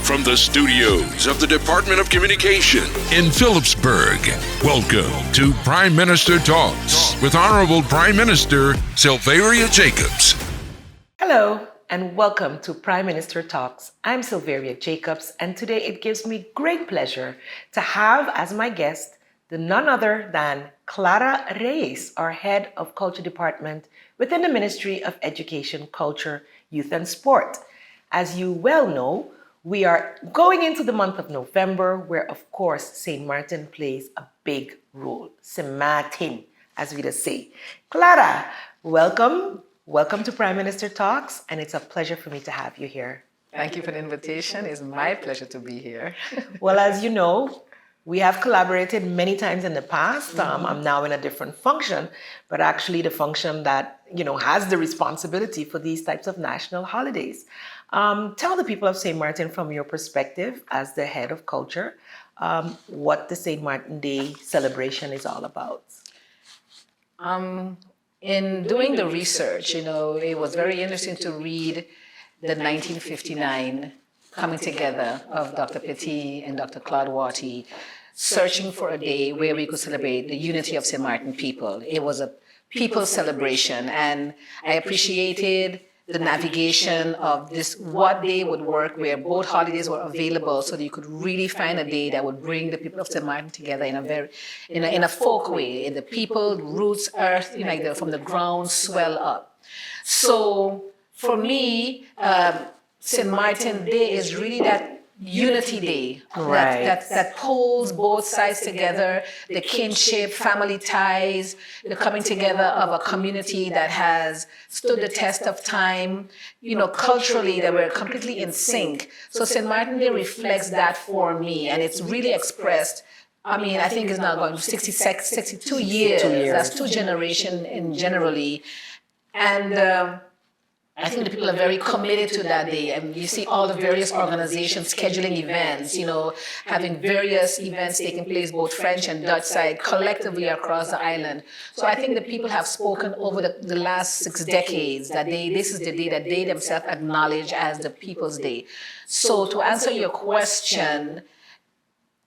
From the studios of the Department of Communication in Phillipsburg, welcome to Prime Minister Talks with Honorable Prime Minister Silveria Jacobs. Hello and welcome to Prime Minister Talks. I'm Silveria Jacobs, and today it gives me great pleasure to have as my guest the none other than Clara Reyes, our Head of Culture Department within the Ministry of Education, Culture, Youth and Sport. As you well know, we are going into the month of November, where of course St. Martin plays a big role. St. Martin, as we just say. Clara, welcome. Welcome to Prime Minister Talks, and it's a pleasure for me to have you here. Thank you for the invitation. It's my pleasure to be here. Well, as you know, we have collaborated many times in the past. I'm now in a different function, but actually the function that, has the responsibility for these types of national holidays. Tell the people of St. Martin from your perspective as the head of culture, what the St. Martin Day celebration is all about. In doing the research, it was very interesting to read the 1959 coming together of Dr. Petit and Dr. Claude Watty, searching for a day where we could celebrate the unity of St. Martin people. It was a people's celebration, and I appreciated the navigation of this, what day would work, where both holidays were available, so that you could really find a day that would bring the people of St. Martin together in a folk way, in the people, roots, earth, from the ground swell up. So for me, St. Martin Day is really that unity day, right, that pulls both sides together, the kinship, family ties, the coming together of a community that has stood the test of time, culturally that we're completely in sync. So St. Martin Day reflects that for me, and it's really expressed. I think it's now going to 62 years. That's two generations in generally. And I think the people are very committed to that day. And you see all the various organizations scheduling events, having various events taking place, both French and Dutch side, collectively across the island. So I think the people have spoken over the last 6 decades that this is the day that they themselves acknowledge as the People's Day. So to answer your question,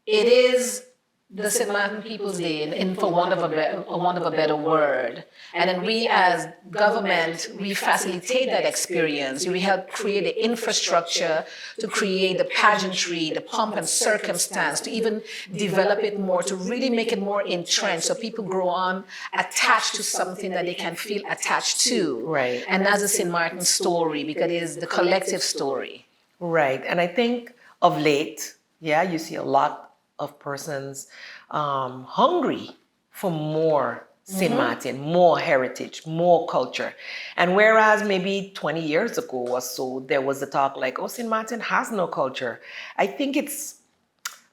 it is the St. Martin People's Day, and for want of a better word. And then we as government, we facilitate that experience. We help create the infrastructure to create the pageantry, the pomp and circumstance, to even develop it more, to really make it more entrenched, so people grow on attached to something that they can feel attached to. Right. And that's the St. Martin story, because it is the collective story. Right. And I think of late, you see a lot of persons hungry for more St. Martin, more heritage, more culture. And whereas maybe 20 years ago or so, there was a talk like, St. Martin has no culture. I think it's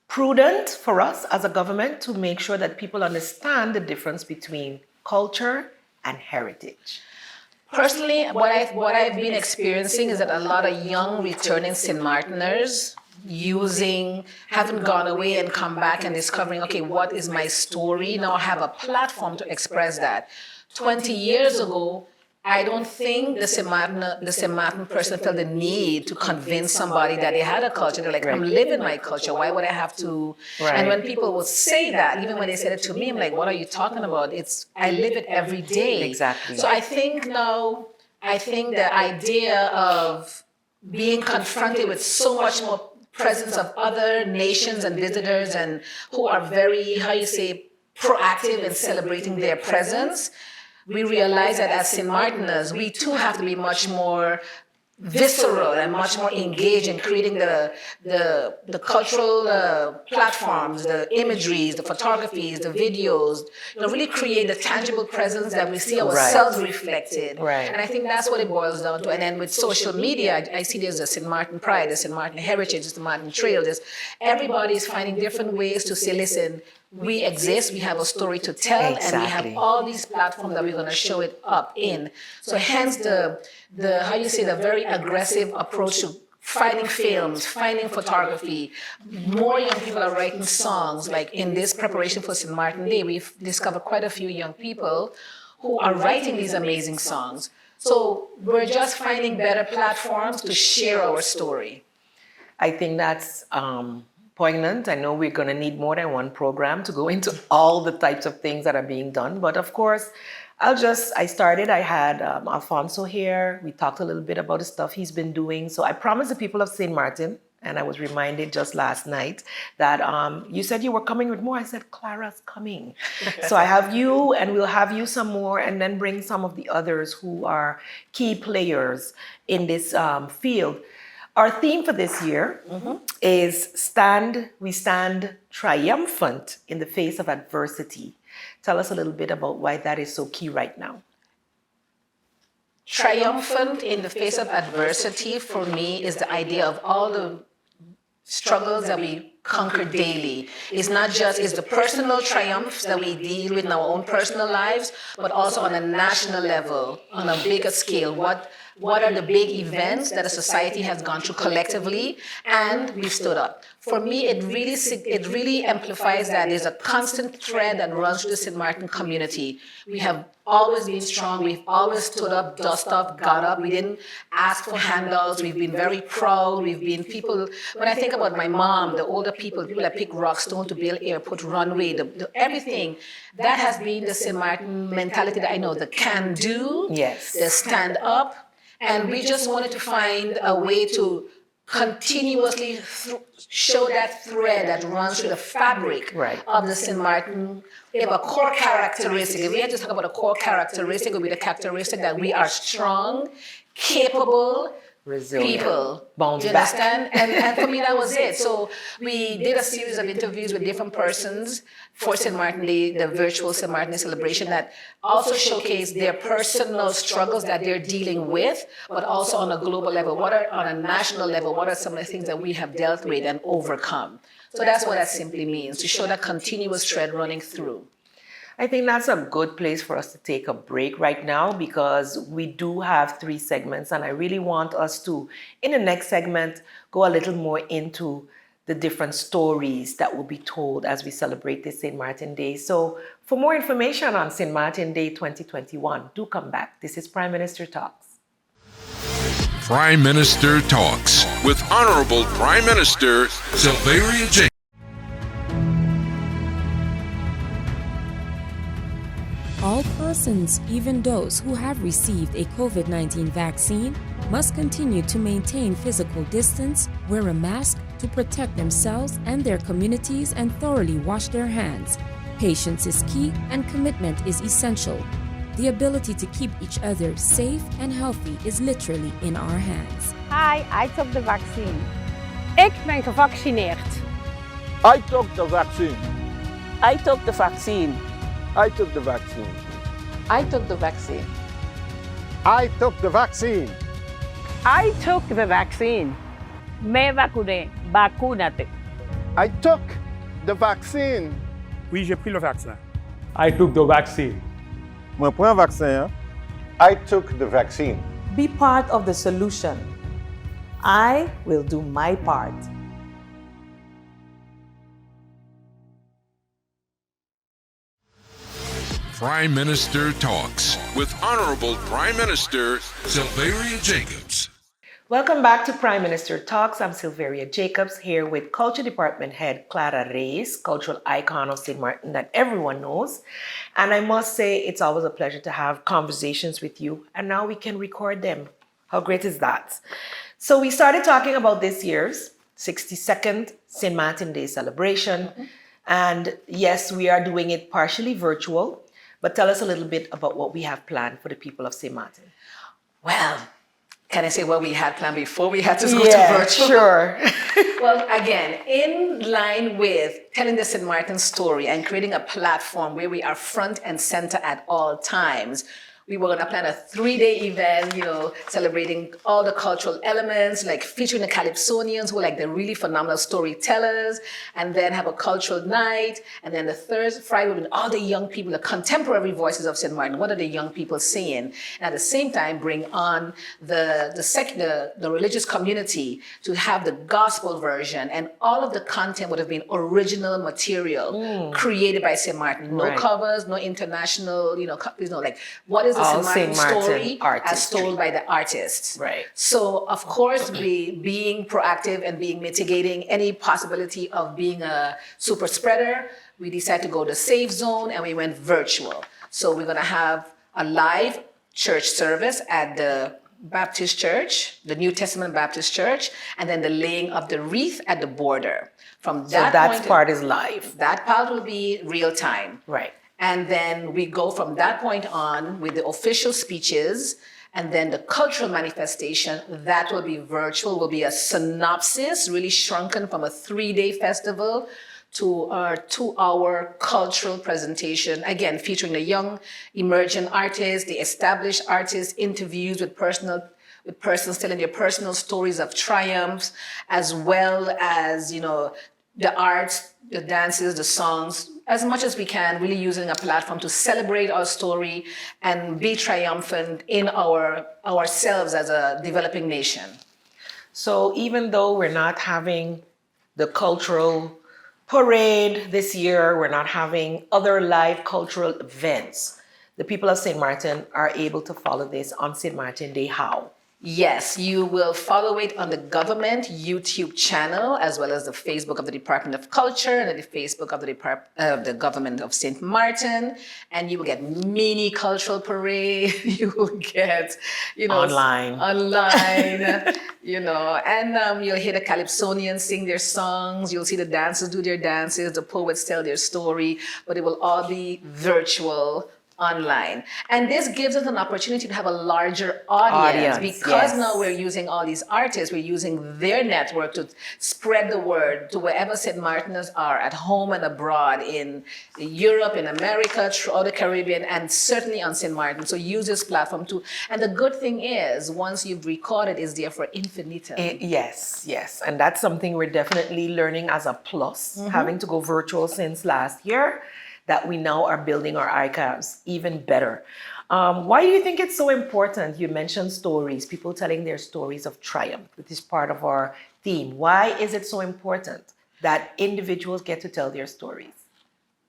prudent for us as a government to make sure that people understand the difference between culture and heritage. Personally, what I've been experiencing is that a lot of young returning St. Martiners haven't gone away and come back and discovering, okay, what is my story? Now I have a platform to express that. 20 years ago, I don't think the St. Martin person felt the need to convince somebody that they had a culture. They're like, I'm living my culture. Why would I have to? Right. And when people would say that, even when they said it to me, I'm like, what are you talking about? I live it every day. Exactly. So I think the idea of being confronted with so much more presence of other nations and visitors, and who are very, proactive in celebrating their presence, we realize that as St. Martiners, we too have to be much more visceral and much more engaged in creating the cultural platforms, the imageries, the photographies, the videos, really create the tangible presence that we see ourselves reflected. Right. And I think that's what it boils down to. And then with social media, I see there's a St. Martin Pride, there's St. Martin Heritage, there's the Martin Trail. Everybody's finding different ways to say, listen, we exist, we have a story to tell, Exactly. and we have all these platforms that we're going to show it up in. So hence the very aggressive approach to finding films, finding photography. More young people are writing songs. Like in this preparation for St. Martin Day, we've discovered quite a few young people who are writing these amazing songs. So we're just finding better platforms to share our story. I think that's poignant. I know we're going to need more than one program to go into all the types of things that are being done. But of course, I had Alfonso here. We talked a little bit about the stuff he's been doing. So I promised the people of St. Martin, and I was reminded just last night that you said you were coming with more. I said, Clara's coming. So I have you, and we'll have you some more, and then bring some of the others who are key players in this field. Our theme for this year is we stand triumphant in the face of adversity. Tell us a little bit about why that is so key right now. Triumphant in the face of adversity for me is the idea of all the struggles that we conquer daily. It's not just the personal triumphs that we deal with in our own personal lives, but also on a national level, on a bigger scale. What are the big events that a society has gone through collectively, and we've stood up. For me, it really amplifies that. There's a constant thread that runs through the St. Martin community. We have always been strong. We've always stood up, dust off, got up. We didn't ask for handouts. We've been very proud. We've been people. When I think about my mom, the older people that pick Rockstone to build airport runway, everything, that has been the St. Martin mentality that I know, the can do, Yes. the stand up. And we just wanted to find a way to continuously show that thread that runs through the fabric of the St. Martin. We have a core characteristic. If we had to talk about a core characteristic, it would be the characteristic that we are strong, capable, Resilient. People. Bounce Do you back. understand? And for me, that was it. So we did a series of interviews with different persons for St. Martin Day, the virtual St. Martin Day celebration, that also showcased their personal struggles that they're dealing with, but also on a global level. On a national level, what are some of the things that we have dealt with and overcome? So that's what that simply means, to show that continuous thread running through. I think that's a good place for us to take a break right now, because we do have 3 segments, and I really want us to, in the next segment, go a little more into the different stories that will be told as we celebrate this St. Martin Day. So for more information on St. Martin Day 2021, do come back. This is Prime Minister Talks. Prime Minister Talks with Honorable Prime Minister Sylveria Jacobs. All persons, even those who have received a COVID-19 vaccine, must continue to maintain physical distance, wear a mask to protect themselves and their communities, and thoroughly wash their hands. Patience is key and commitment is essential. The ability to keep each other safe and healthy is literally in our hands. Hi, I took the vaccine. Ik ben gevaccineerd. I took the vaccine. I took the vaccine. I took the vaccine. I took the vaccine. I took the vaccine. I took the vaccine. Me vacuné. Vacúnate. I took the vaccine. Oui, j'ai pris le vaccin. I took the vaccine. Moi prends vaccin. I took the vaccine. Be part of the solution. I will do my part. Prime Minister Talks with Honorable Prime Minister Sylveria Jacobs. Welcome back to Prime Minister Talks. I'm Sylveria Jacobs here with Culture Department Head Clara Reyes, cultural icon of St. Martin that everyone knows. And I must say, it's always a pleasure to have conversations with you. And now we can record them. How great is that? So we started talking about this year's 62nd St. Martin Day celebration. And yes, we are doing it partially virtual. But tell us a little bit about what we have planned for the people of St. Martin. Well, can I say what we had planned before we had to go to virtual? Sure. Well, again, in line with telling the St. Martin story and creating a platform where we are front and center at all times, we were going to plan a 3-day event, celebrating all the cultural elements, like featuring the Calypsonians, who are like the really phenomenal storytellers, and then have a cultural night. And then the third Friday, with all the young people, the contemporary voices of St. Martin. What are the young people saying? And at the same time, bring on the religious community to have the gospel version. And all of the content would have been original material created by St. Martin. No covers, no international, like what is the All St. St. Martin Martin story as artistry. told by the artists. Right. So, of course, we being proactive and being mitigating any possibility of being a super spreader, we decided to go to safe zone and we went virtual. So we're going to have a live church service at the Baptist Church, the New Testament Baptist Church, and then the laying of the wreath at the border. From So that that point, part is live. that part will be real time. Right. And then we go from that point on with the official speeches, and then the cultural manifestation, that will be virtual, will be a synopsis, really shrunken from a 3-day festival to our 2-hour cultural presentation, again, featuring the young emerging artists, the established artists, interviews with persons telling their personal stories of triumphs, as well as, the arts, the dances, the songs, as much as we can, really using a platform to celebrate our story and be triumphant in ourselves as a developing nation. So even though we're not having the cultural parade this year, we're not having other live cultural events, the people of St. Martin are able to follow this on St. Martin Day. How? Yes, you will follow it on the government YouTube channel, as well as the Facebook of the Department of Culture and the Facebook of the government of St. Martin. And you will get mini cultural parade. You will get, Online. and you'll hear the Calypsonians sing their songs. You'll see the dancers do their dances, the poets tell their story, but it will all be virtual, online. And this gives us an opportunity to have a larger audience because yes. now we're using all these artists, we're using their network to spread the word to wherever St. Martiners are, at home and abroad, in Europe, in America, throughout the Caribbean, and certainly on St. Martin. So use this platform too. And the good thing is, once you've recorded, it's there for infinitum. Yes. And that's something we're definitely learning as a plus, having to go virtual since last year, that we now are building our archives even better. Why do you think it's so important? You mentioned stories, people telling their stories of triumph. This is part of our theme. Why is it so important that individuals get to tell their stories?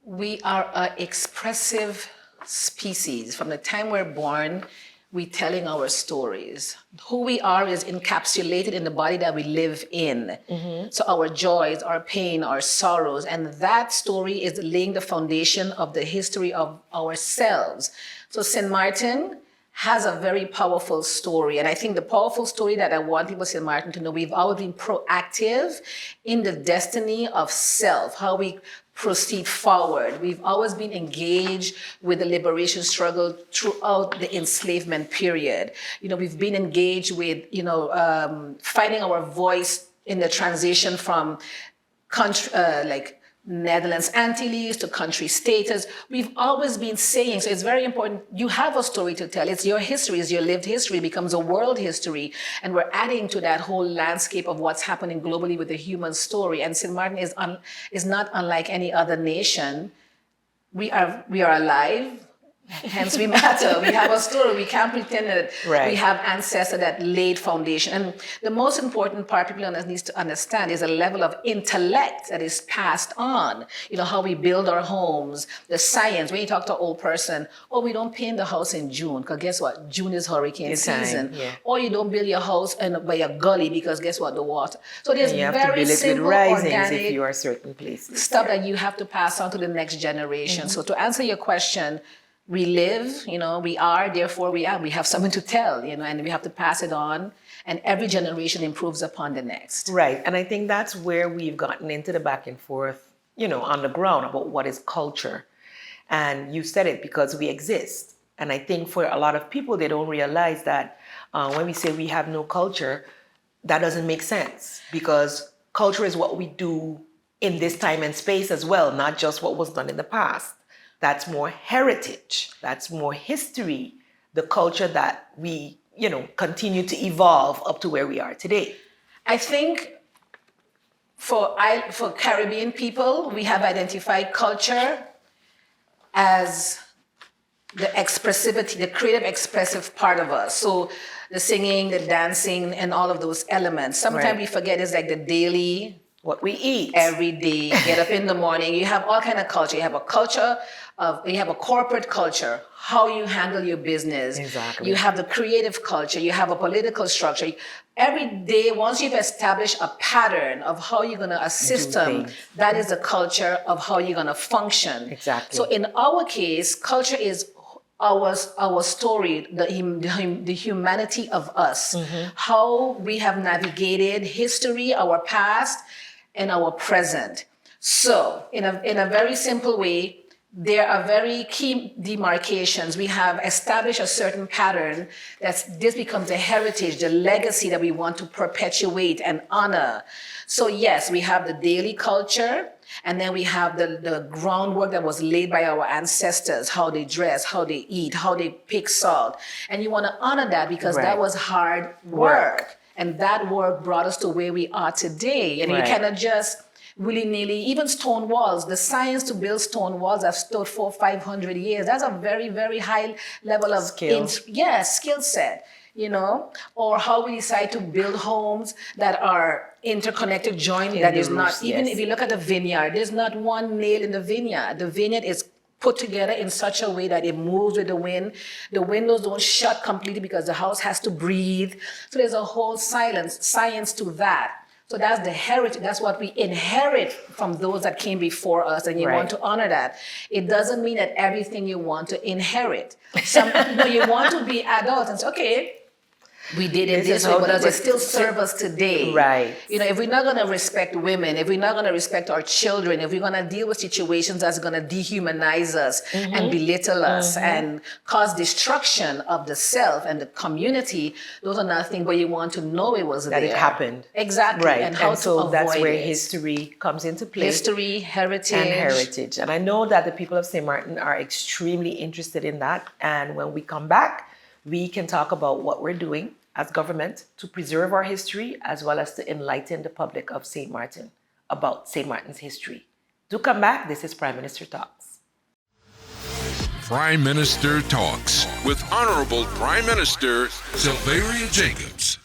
We are an expressive species. From the time we're born, we're telling our stories. Who we are is encapsulated in the body that we live in. So our joys, our pain, our sorrows, and that story is laying the foundation of the history of ourselves. So St. Martin has a very powerful story. And I think the powerful story that I want people of St. Martin to know, we've always been proactive in the destiny of self, how we proceed forward. We've always been engaged with the liberation struggle throughout the enslavement period. We've been engaged with, finding our voice in the transition from country, like Netherlands Antilles to country status. We've always been saying, so it's very important, you have a story to tell. It's your history, it's your lived history, it becomes a world history. And we're adding to that whole landscape of what's happening globally with the human story. And St. Martin is not unlike any other nation. We are alive. Hence we matter. We have a story. We can't pretend that we have ancestors that laid foundation. And the most important part people need to understand is a level of intellect that is passed on. How we build our homes, the science. When you talk to an old person, we don't paint the house in June, because guess what? June is hurricane season. Or you don't build your house by a gully, because guess what? The water. So there's you have very to build it simple, with risings organic if you are certain places. Stuff that you have to pass on to the next generation. So to answer your question, we live, we are, therefore we are. We have something to tell, and we have to pass it on. And every generation improves upon the next. Right. And I think that's where we've gotten into the back and forth, on the ground about what is culture. And you said it, because we exist. And I think for a lot of people, they don't realize that when we say we have no culture, that doesn't make sense, because culture is what we do in this time and space as well, not just what was done in the past. That's more heritage. That's more history, the culture that we, continue to evolve up to where we are today. I think for Caribbean people, we have identified culture as the expressivity, the creative expressive part of us. So the singing, the dancing, and all of those elements. Sometimes we forget it's like the daily What we eat. Every day, get up in the morning. You have all kind of culture. You have a culture you have a corporate culture, how you handle your business. Exactly. You have the creative culture. You have a political structure. Every day, once you've established a pattern of how you're going to assist them, that is the culture of how you're going to function. Exactly. So in our case, culture is our story, the humanity of us, how we have navigated history, our past, and our present. So in a very simple way, there are very key demarcations. We have established a certain pattern this becomes a heritage, the legacy that we want to perpetuate and honor. So yes, we have the daily culture, and then we have the groundwork that was laid by our ancestors, how they dress, how they eat, how they pick salt. And you want to honor that because that was hard work. And that work brought us to where we are today. And you cannot just willy-nilly, even stone walls, the science to build stone walls have stood for 500 years. That's a very, very high level of skill set, you know, or how we decide to build homes that are interconnected, joined, that is not, even if you look at the vineyard, there's not one nail in the vineyard. The vineyard is put together in such a way that it moves with the wind. The windows don't shut completely because the house has to breathe. So there's a whole science to that. So that's the heritage. That's what we inherit from those that came before us, and you want to honor that. It doesn't mean that everything you want to inherit. You want to be adult and say, okay, we did it this way, but does it still serve us today? Right. You know, if we're not going to respect women, if we're not going to respect our children, if we're going to deal with situations that's going to dehumanize us and belittle us and cause destruction of the self and the community, those are nothing but you want to know it was that there. it happened. Exactly. Right. And how so to avoid that's where it. history comes into play. History, heritage. And heritage. And I know that the people of St. Martin are extremely interested in that. And when we come back, we can talk about what we're doing as government to preserve our history as well as to enlighten the public of St. Martin about St. Martin's history. Do come back. This is Prime Minister Talks. Prime Minister Talks with Honorable Prime Minister Sylveria Jacobs.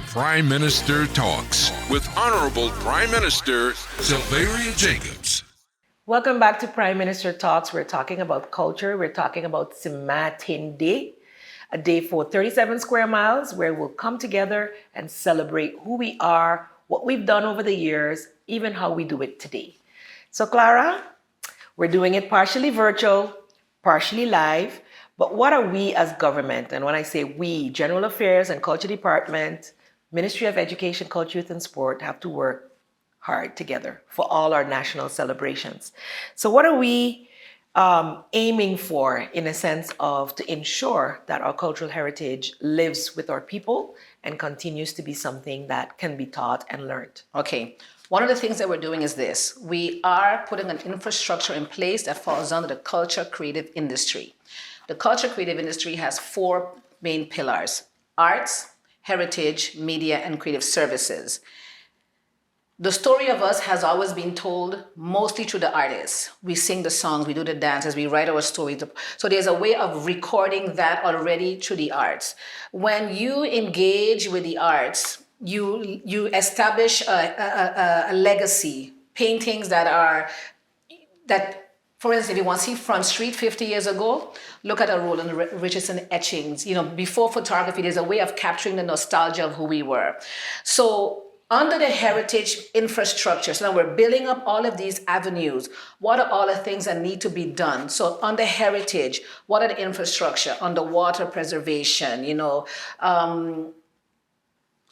Prime Minister Talks with Honorable Prime Minister Sylveria Jacobs. Welcome back to Prime Minister Talks. We're talking about culture. We're talking about St. Martin Day, a day for 37 square miles where we'll come together and celebrate who we are, what we've done over the years, even how we do it today. So, Clara, we're doing it partially virtual, partially live, but what are we as government? And when I say we, General Affairs and Culture Department, Ministry of Education, Culture, Youth and Sport have to work hard together for all our national celebrations. So what are we aiming for in a sense of to ensure that our cultural heritage lives with our people and continues to be something that can be taught and learned? Okay. One of the things that we're doing is this. We are putting an infrastructure in place that falls under the culture creative industry. The culture creative industry has 4 main pillars: arts, heritage, media, and creative services. The story of us has always been told mostly through the artists. We sing the songs, we do the dances, we write our stories. So there's a way of recording that already through the arts. When you engage with the arts, you establish a legacy, paintings that, for instance, if you want to see Front Street 50 years ago, look at a Roland Richardson etchings. You know, before photography, there's a way of capturing the nostalgia of who we were. So under the heritage infrastructure, so now we're building up all of these avenues. What are all the things that need to be done? So under heritage, what are the infrastructure? Underwater preservation,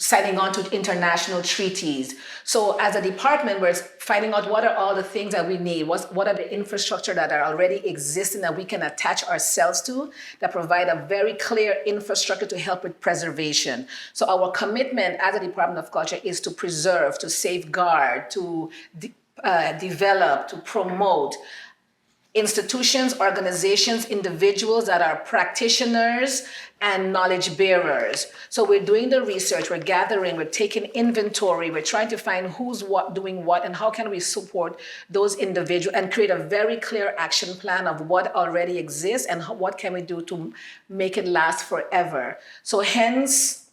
signing on to international treaties. So as a department, we're finding out what are all the things that we need, what are the infrastructure that are already existing that we can attach ourselves to that provide a very clear infrastructure to help with preservation. So our commitment as a Department of Culture is to preserve, to safeguard, to develop, to promote institutions, organizations, individuals that are practitioners and knowledge bearers. So we're doing the research, we're gathering, we're taking inventory, we're trying to find who's what, doing what, and how can we support those individuals and create a very clear action plan of what already exists and what can we do to make it last forever. So hence,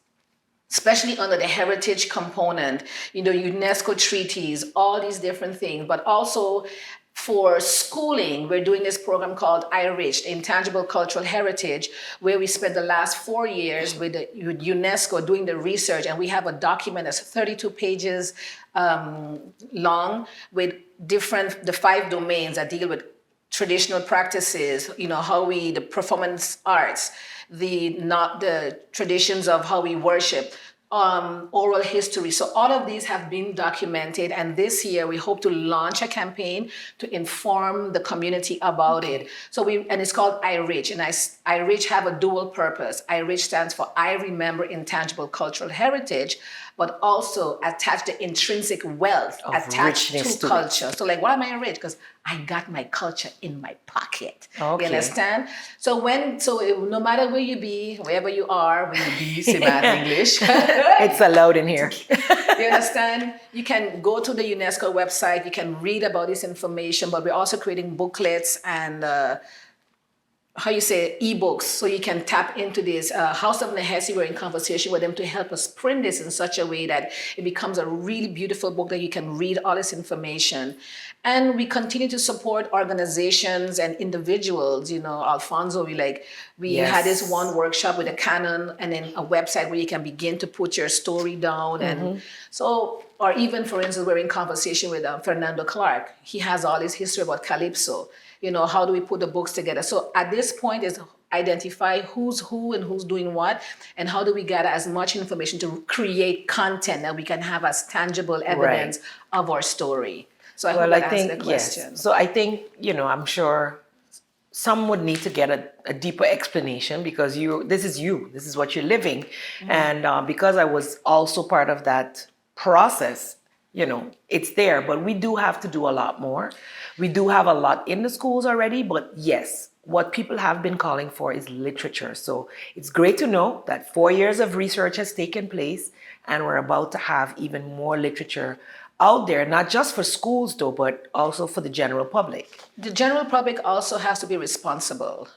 especially under the heritage component, UNESCO treaties, all these different things, but also for schooling, we're doing this program called IRICH, Intangible Cultural Heritage, where we spent the last 4 years with UNESCO doing the research, and we have a document that's 32 pages long with the 5 domains that deal with traditional practices, the performance arts, the traditions of how we worship, oral history. So all of these have been documented, and this year we hope to launch a campaign to inform the community about it. And it's called IRICH, and IRICH have a dual purpose. IRICH stands for I Remember Intangible Cultural Heritage, but also attach the intrinsic wealth attached to culture. So like, why am I rich? Because I got my culture in my pocket. Okay. You understand? So no matter where you be, wherever you are, when you be, say bad English. It's allowed in here. You understand? You can go to the UNESCO website, you can read about this information, but we're also creating booklets and ebooks, so you can tap into this. House of Nehesi, we're in conversation with them to help us print this in such a way that it becomes a really beautiful book that you can read all this information. And we continue to support organizations and individuals. Alfonso, we had this one workshop with a Canon and then a website where you can begin to put your story down. And so, or even, for instance, we're in conversation with Fernando Clark. He has all his history about Calypso. How do we put the books together? So at this point is identify who's who and who's doing what, and how do we gather as much information to create content that we can have as tangible evidence of our story. So I hope that answers the question. Yes. So I think, I'm sure some would need to get a deeper explanation because this is what you're living. And because I was also part of that process, it's there, but we do have to do a lot more. We do have a lot in the schools already, but yes, what people have been calling for is literature. So it's great to know that 4 years of research has taken place and we're about to have even more literature out there, not just for schools though, but also for the general public. The general public also has to be responsible.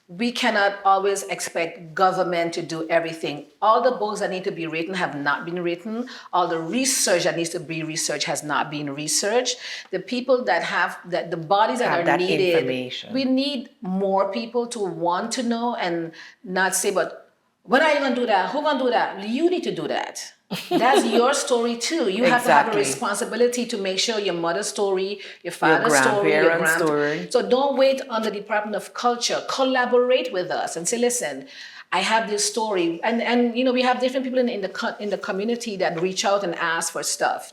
We cannot always expect government to do everything. All the books that need to be written have not been written. All the research that needs to be researched has not been researched. The people the bodies that are needed, we need more people to want to know and not say, but when are you going to do that? Who's going to do that? You need to do that. That's your story too. You have to have a responsibility to make sure your mother's story, your father's story, your grandparents' story. So don't wait on the Department of Culture. Collaborate with us and say, listen, I have this story. And we have different people in the community that reach out and ask for stuff,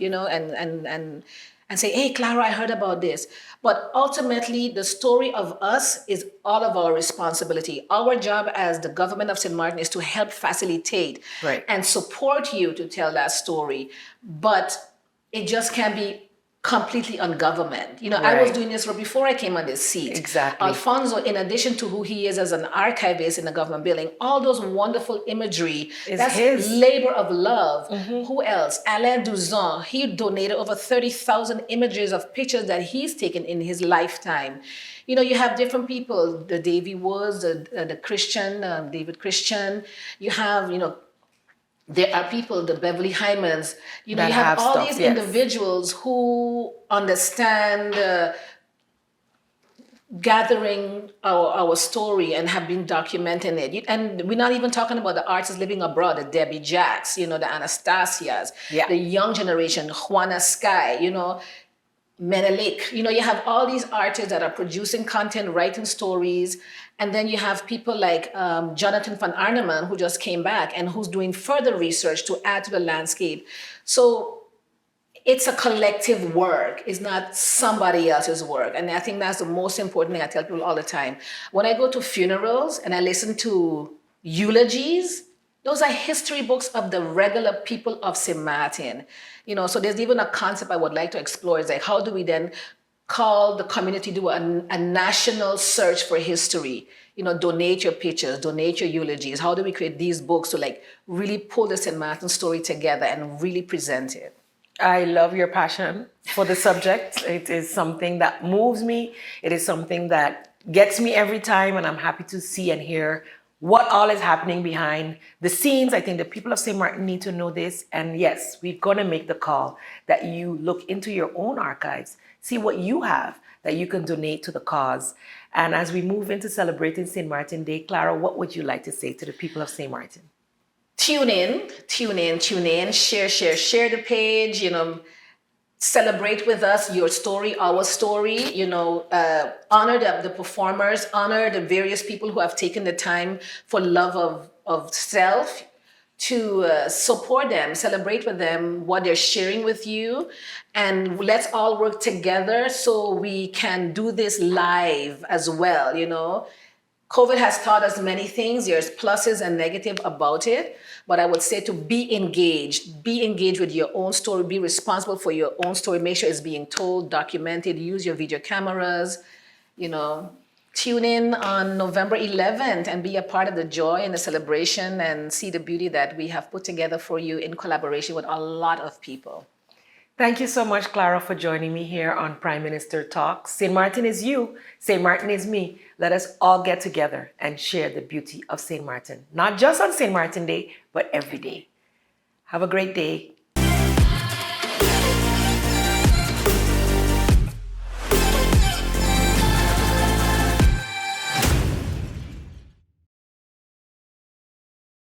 and say, hey, Clara, I heard about this. But ultimately, the story of us is all of our responsibility. Our job as the government of St. Martin is to help facilitate and support you to tell that story. But it just can't be completely on government. I was doing this before I came on this seat. Exactly. Alfonso, in addition to who he is as an archivist in the government building, all those wonderful imagery, that's his labor of love. Who else? Alain Duzon, he donated over 30,000 images of pictures that he's taken in his lifetime. You have different people, the Davy Woods, the Christian, David Christian. You have, there are people, the Beverly Hymans, you have all these individuals who understand gathering our story and have been documenting it. And we're not even talking about the artists living abroad, the Debbie Jacks, the Anastasias, the young generation, Juana Sky, Menelik. You know, you have all these artists that are producing content, writing stories, and then you have people like Jonathan van Arneman, who just came back and who's doing further research to add to the landscape. So it's a collective work. It's not somebody else's work. And I think that's the most important thing I tell people all the time. When I go to funerals and I listen to eulogies, those are history books of the regular people of St. Martin. You know, so there's even a concept I would like to explore is like, how do we then call the community to do a national search for history? You know, donate your pictures, donate your eulogies. How do we create these books to like really pull the St. Martin story together and really present it? I love your passion for the subject. It is something that moves me. It is something that gets me every time, and I'm happy to see and hear what all is happening behind the scenes. I think the people of St. Martin need to know this. And yes, we're going to make the call that you look into your own archives, see what you have that you can donate to the cause. And as we move into celebrating St. Martin Day, Clara, what would you like to say to the people of St. Martin? Tune in, share the page, you know, celebrate with us your story, our story, you know, honor the performers, honor the various people who have taken the time for love of self to support them, celebrate with them what they're sharing with you. And let's all work together so we can do this live as well, you know. COVID has taught us many things. There's pluses and negatives about it. But I would say to be engaged with your own story, be responsible for your own story, make sure it's being told, documented, use your video cameras, you know, tune in on November 11th and be a part of the joy and the celebration and see the beauty that we have put together for you in collaboration with a lot of people. Thank you so much, Clara, for joining me here on Prime Minister Talks. St. Martin is you, St. Martin is me. Let us all get together and share the beauty of St. Martin, not just on St. Martin Day, but every day. Have a great day.